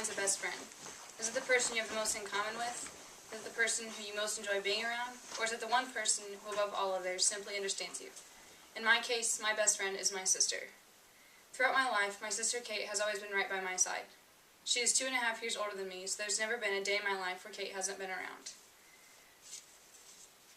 defines a best friend? Is it the person you have the most in common with? Is it the person who you most enjoy being around? Or is it the one person who above all others simply understands you? In my case, my best friend is my sister. Throughout my life, my sister Kate has always been right by my side. She is 2.5 years older than me, so there's never been a day in my life where Kate hasn't been around.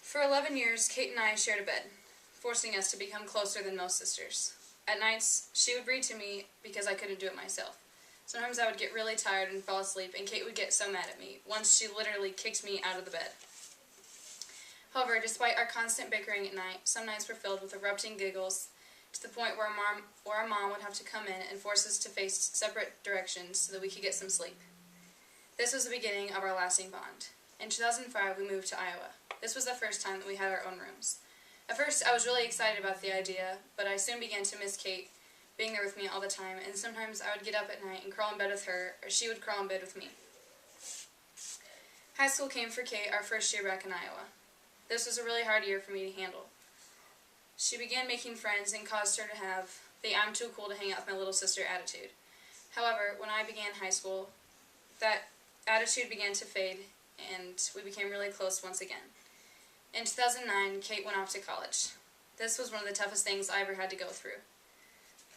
For 11 years, Kate and I shared a bed, forcing us to become closer than most sisters. At nights, she would read to me because I couldn't do it myself. Sometimes I would get really tired and fall asleep, and Kate would get so mad at me. Once she literally kicked me out of the bed. However, despite our constant bickering at night, some nights were filled with erupting giggles, to the point where our mom would have to come in and force us to face separate directions so that we could get some sleep. This was the beginning of our lasting bond. In 2005, we moved to Iowa. This was the first time that we had our own rooms. At first, I was really excited about the idea, but I soon began to miss Kate being there with me all the time, and sometimes I would get up at night and crawl in bed with her, or she would crawl in bed with me. High school came for Kate our first year back in Iowa. This was a really hard year for me to handle. She began making friends and caused her to have the "I'm too cool to hang out with my little sister" attitude. However, when I began high school, that attitude began to fade, and we became really close once again. In 2009, Kate went off to college. This was one of the toughest things I ever had to go through.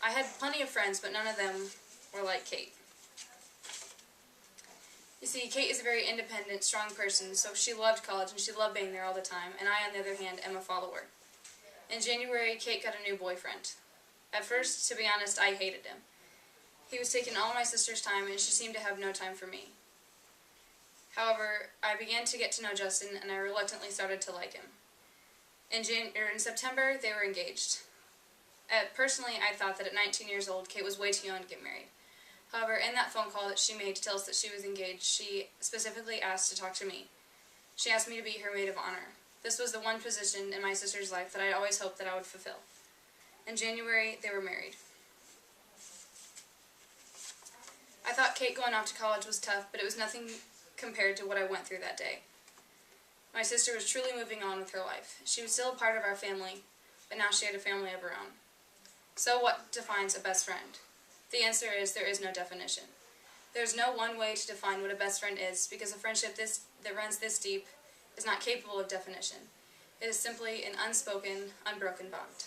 I had plenty of friends, but none of them were like Kate. You see, Kate is a very independent, strong person, so she loved college and she loved being there all the time, and I, on the other hand, am a follower. In January, Kate got a new boyfriend. At first, to be honest, I hated him. He was taking all my sister's time, and she seemed to have no time for me. However, I began to get to know Justin, and I reluctantly started to like him. In September, they were engaged. Personally, I thought that at 19 years old, Kate was way too young to get married. However, in that phone call that she made to tell us that she was engaged, she specifically asked to talk to me. She asked me to be her maid of honor. This was the one position in my sister's life that I always hoped that I would fulfill. In January, they were married. I thought Kate going off to college was tough, but it was nothing compared to what I went through that day. My sister was truly moving on with her life. She was still a part of our family, but now she had a family of her own. So what defines a best friend? The answer is there is no definition. There is no one way to define what a best friend is, because a friendship that runs this deep is not capable of definition. It is simply an unspoken, unbroken bond.